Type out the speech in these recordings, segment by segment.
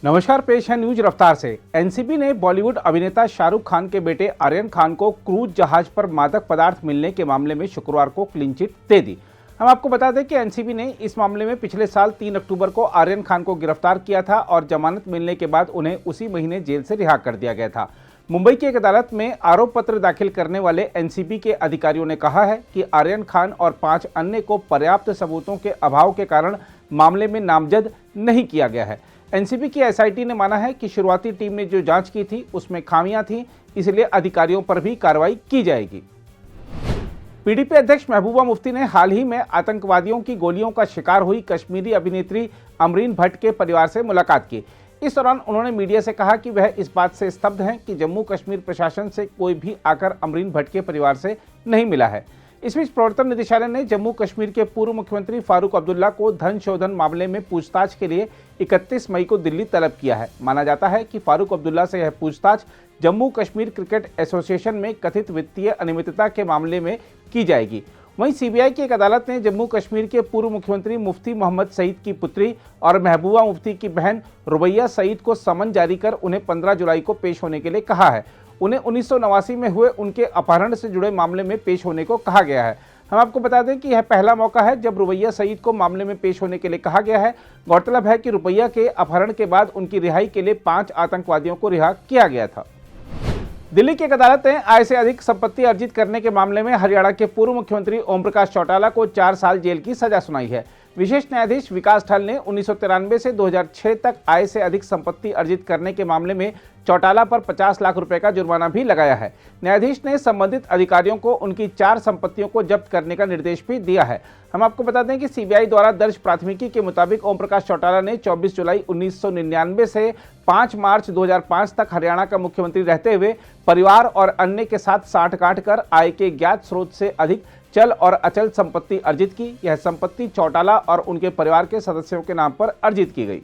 नमस्कार, पेश है न्यूज रफ्तार से। एनसीबी ने बॉलीवुड अभिनेता शाहरुख खान के बेटे आर्यन खान को क्रूज जहाज पर मादक पदार्थ मिलने के मामले में शुक्रवार को क्लीन चिट दे दी। हम आपको बता दें कि एनसीबी ने इस मामले में पिछले साल 3 अक्टूबर को आर्यन खान को गिरफ्तार किया था और जमानत मिलने के बाद उन्हें उसी महीने जेल से रिहा कर दिया गया था। मुंबई की एक अदालत में आरोप पत्र दाखिल करने वाले एनसीबी के अधिकारियों ने कहा है कि आर्यन खान और 5 अन्य को पर्याप्त सबूतों के अभाव के कारण मामले में नामजद नहीं किया गया है। एनसीबी की एसआईटी ने माना है कि शुरुआती टीम ने जो जांच की थी उसमें खामियां थीं, इसलिए अधिकारियों पर भी कार्रवाई की जाएगी। पीडीपी अध्यक्ष महबूबा मुफ्ती ने हाल ही में आतंकवादियों की गोलियों का शिकार हुई कश्मीरी अभिनेत्री अमरीन भट्ट के परिवार से मुलाकात की। इस दौरान उन्होंने मीडिया से कहा कि वह इस बात से स्तब्ध हैं कि जम्मू कश्मीर प्रशासन से कोई भी आकर अमरीन भट्ट के परिवार से नहीं मिला है। इस बीच प्रवर्तन निदेशालय ने जम्मू कश्मीर के पूर्व मुख्यमंत्री फारूक अब्दुल्ला को धन शोधन मामले में पूछताछ के लिए 31 मई को दिल्ली तलब किया है। माना जाता है कि फारूक अब्दुल्ला से यह पूछताछ जम्मू कश्मीर क्रिकेट एसोसिएशन में कथित वित्तीय अनियमितता के मामले में की जाएगी। वहीं सीबीआई की एक अदालत ने जम्मू कश्मीर के पूर्व मुख्यमंत्री मुफ्ती मोहम्मद सईद की पुत्री और महबूबा मुफ्ती की बहन रुबैया सईद को समन जारी कर उन्हें 15 जुलाई को पेश होने के लिए कहा है। उन्हें 1989 में हुए उनके अपहरण से जुड़े मामले में पेश होने को कहा गया है। हम आपको बता दें कि यह पहला मौका है जब रुबैया सईद को मामले में पेश होने के लिए कहा गया है। गौरतलब है कि रुबैया के अपहरण के बाद उनकी रिहाई के लिए 5 आतंकवादियों को रिहा किया गया था। दिल्ली की एक अदालत ने आय से अधिक संपत्ति अर्जित करने के मामले में हरियाणा के पूर्व मुख्यमंत्री ओम प्रकाश चौटाला को 4 साल जेल की सजा सुनाई है। विशेष न्यायाधीश विकास ठल ने 1993 से 2006 तक आय से अधिक संपत्ति अर्जित करने के मामले में चौटाला पर 50 लाख रुपए का जुर्माना भी लगाया है। न्यायाधीश ने संबंधित अधिकारियों को उनकी 4 संपत्तियों को जब्त करने का निर्देश भी दिया है। हम आपको बता दें कि सीबीआई द्वारा दर्ज प्राथमिकी के मुताबिक ओम प्रकाश चौटाला ने 24 जुलाई 1999 से 5 मार्च 2005 तक हरियाणा का मुख्यमंत्री रहते हुए परिवार और अन्य के साथ साठगांठ कर आय के ज्ञात स्रोत से अधिक चल और अचल संपत्ति अर्जित की। यह संपत्ति चौटाला और उनके परिवार के सदस्यों के नाम पर अर्जित की गई।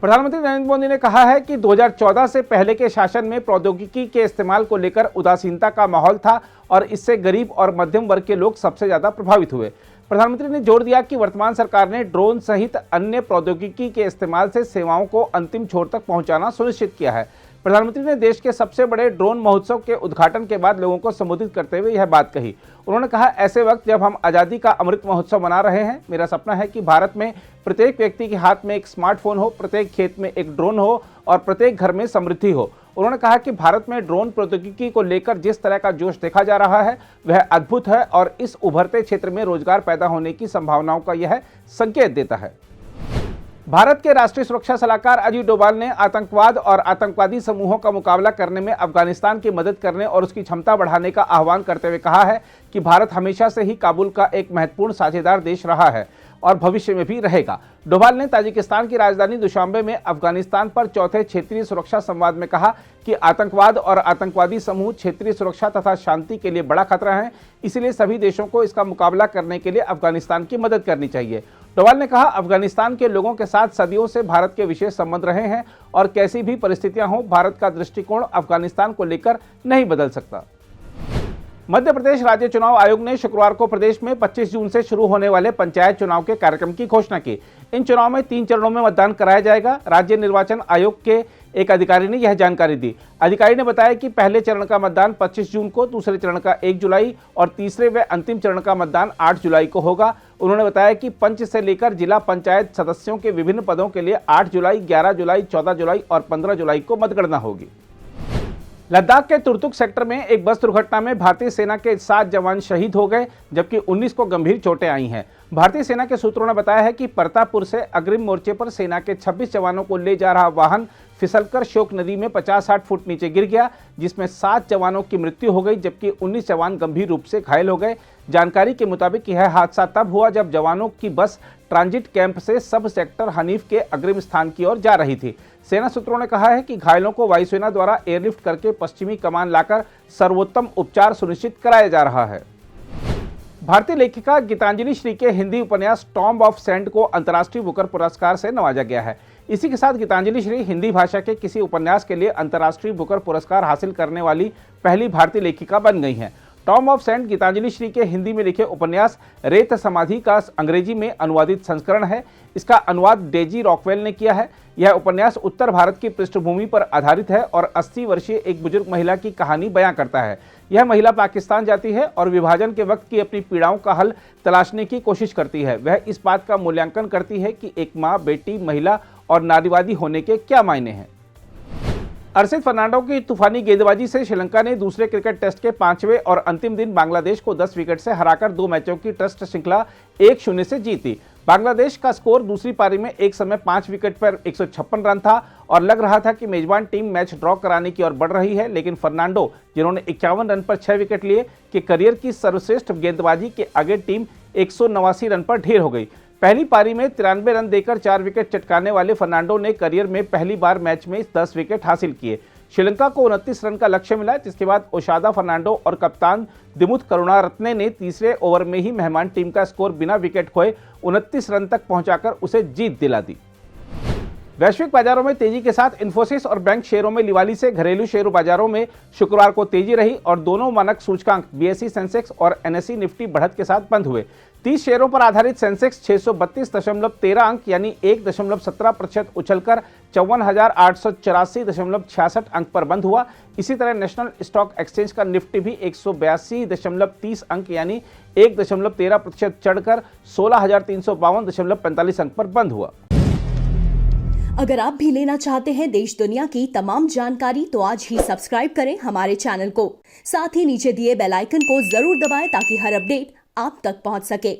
प्रधानमंत्री नरेंद्र मोदी ने कहा है कि 2014 से पहले के शासन में प्रौद्योगिकी के इस्तेमाल को लेकर उदासीनता का माहौल था और इससे गरीब और मध्यम वर्ग के लोग सबसे ज्यादा प्रभावित हुए। प्रधानमंत्री ने जोर दिया कि वर्तमान सरकार ने ड्रोन सहित अन्य प्रौद्योगिकी के इस्तेमाल से सेवाओं को अंतिम छोर तक पहुंचाना सुनिश्चित किया है। प्रधानमंत्री ने देश के सबसे बड़े ड्रोन महोत्सव के उद्घाटन के बाद लोगों को संबोधित करते हुए यह बात कही। उन्होंने कहा, ऐसे वक्त जब हम आज़ादी का अमृत महोत्सव मना रहे हैं, मेरा सपना है कि भारत में प्रत्येक व्यक्ति के हाथ में एक स्मार्टफोन हो, प्रत्येक खेत में एक ड्रोन हो और प्रत्येक घर में समृद्धि हो। उन्होंने कहा कि भारत में ड्रोन प्रौद्योगिकी को लेकर जिस तरह का जोश देखा जा रहा है वह अद्भुत है और इस उभरते क्षेत्र में रोजगार पैदा होने की संभावनाओं का यह संकेत देता है। भारत के राष्ट्रीय सुरक्षा सलाहकार अजीत डोभाल ने आतंकवाद और आतंकवादी समूहों का मुकाबला करने में अफगानिस्तान की मदद करने और उसकी क्षमता बढ़ाने का आह्वान करते हुए कहा है कि भारत हमेशा से ही काबुल का एक महत्वपूर्ण साझेदार देश रहा है और भविष्य में भी रहेगा। डोभाल ने ताजिकिस्तान की राजधानी दुशांबे में अफगानिस्तान पर चौथे क्षेत्रीय सुरक्षा संवाद में कहा कि आतंकवाद और आतंकवादी समूह क्षेत्रीय सुरक्षा तथा शांति के लिए बड़ा खतरा है, इसलिए सभी देशों को इसका मुकाबला करने के लिए अफगानिस्तान की मदद करनी चाहिए। डोभाल ने कहा, अफगानिस्तान के लोगों के साथ सदियों से भारत के विशेष संबंध रहे हैं और कैसी भी परिस्थितियां हों, भारत का दृष्टिकोण अफगानिस्तान को लेकर नहीं बदल सकता। मध्य प्रदेश राज्य चुनाव आयोग ने शुक्रवार को प्रदेश में 25 जून से शुरू होने वाले पंचायत चुनाव के कार्यक्रम की घोषणा की। इन चुनाव में 3 चरणों में मतदान कराया जाएगा। राज्य निर्वाचन आयोग के एक अधिकारी ने यह जानकारी दी। अधिकारी ने बताया कि पहले चरण का मतदान 25 जून को, दूसरे चरण का 1 जुलाई और तीसरे व अंतिम चरण का मतदान 8 जुलाई को होगा। उन्होंने बताया कि पंच से लेकर जिला पंचायत सदस्यों के विभिन्न पदों के लिए 8 जुलाई, 11 जुलाई, 14 जुलाई और 15 जुलाई को मतगणना होगी। लद्दाख के तुर्तुक सेक्टर में एक बस दुर्घटना में भारतीय सेना के 7 जवान शहीद हो गए जबकि 19 को गंभीर चोटें आई हैं। भारतीय सेना के सूत्रों ने बताया है कि परतापुर से अग्रिम मोर्चे पर सेना के 26 जवानों को ले जा रहा वाहन फिसलकर श्योक नदी में 50-60 फुट नीचे गिर गया, जिसमें 7 जवानों की मृत्यु हो गई जबकि 19 जवान गंभीर रूप से घायल हो गए। जानकारी के मुताबिक यह हादसा तब हुआ जब जवानों की बस ट्रांजिट कैंप से सब सेक्टर हनीफ के अग्रिम स्थान की ओर जा रही थी। सेना सूत्रों ने कहा है कि घायलों को वायुसेना द्वारा एयरलिफ्ट करके पश्चिमी कमान लाकर सर्वोत्तम उपचार सुनिश्चित कराया जा रहा है। भारतीय लेखिका गीतांजलि श्री के हिंदी उपन्यास टॉम्ब ऑफ सैंड को अंतर्राष्ट्रीय बुकर पुरस्कार से नवाजा गया है। इसी के साथ गीतांजलि श्री हिंदी भाषा के किसी उपन्यास के लिए अंतर्राष्ट्रीय बुकर पुरस्कार हासिल करने वाली पहली भारतीय लेखिका बन गई हैं। Tomb of sand Geetanjali Shree के हिंदी में लिखे उपन्यास रेत समाधि का अंग्रेजी में अनुवादित संस्करण है। इसका अनुवाद डेजी रॉकवेल ने किया है। यह उपन्यास उत्तर भारत की पृष्ठभूमि पर आधारित है और 80 वर्षीय एक बुजुर्ग महिला की कहानी बयां करता है। यह महिला पाकिस्तान जाती है और विभाजन के वक्त की अपनी पीड़ाओं का हल तलाशने की कोशिश करती है। वह इस बात का मूल्यांकन करती है कि एक माँ, बेटी, महिला और नारीवादी होने के क्या मायने हैं। अर्शित फर्नांडो की तूफानी गेंदबाजी से श्रीलंका ने दूसरे क्रिकेट टेस्ट के 5वें और अंतिम दिन बांग्लादेश को 10 विकेट से हराकर 2 मैचों की टेस्ट श्रृंखला 1-0 से जीती। बांग्लादेश का स्कोर दूसरी पारी में एक समय 5 विकेट पर 156 रन था और लग रहा था कि मेजबान टीम मैच ड्रॉ कराने की ओर बढ़ रही है, लेकिन फर्नांडो, जिन्होंने 51 रन पर 6 विकेट लिए, के करियर की सर्वश्रेष्ठ गेंदबाजी के आगे टीम 189 रन पर ढेर हो गई। पहली पारी में 93 रन देकर 4 विकेट चटकाने वाले फर्नांडो ने करियर में पहली बार मैच में 10 विकेट हासिल किए। श्रीलंका को 29 रन का लक्ष्य मिला, जिसके बाद ओशादा फर्नांडो और कप्तान दिमुथ करुणारत्ने ने तीसरे ओवर में ही मेहमान टीम का स्कोर बिना विकेट खोए 29 रन तक पहुंचाकर उसे जीत दिला दी। वैश्विक बाजारों में तेजी के साथ इन्फोसिस और बैंक शेयरों में लिवाली से घरेलू शेयर बाजारों में शुक्रवार को तेजी रही और दोनों मानक सूचकांक बीएसई सेंसेक्स और एनएसई निफ्टी बढ़त के साथ बंद हुए। 30 शेयरों पर आधारित सेंसेक्स 632.13 अंक यानी 1.17% उछलकर 54,884.66 अंक पर बंद हुआ। इसी तरह नेशनल स्टॉक एक्सचेंज का निफ्टी भी 182.30 अंक यानी 1.13% चढ़कर 16,352.45 अंक पर बंद हुआ। अगर आप भी लेना चाहते हैं देश दुनिया की तमाम जानकारी तो आज ही सब्सक्राइब करें हमारे चैनल को। साथ ही नीचे दिए बेल आइकन को जरूर दबाएं ताकि हर अपडेट आप तक पहुंच सके।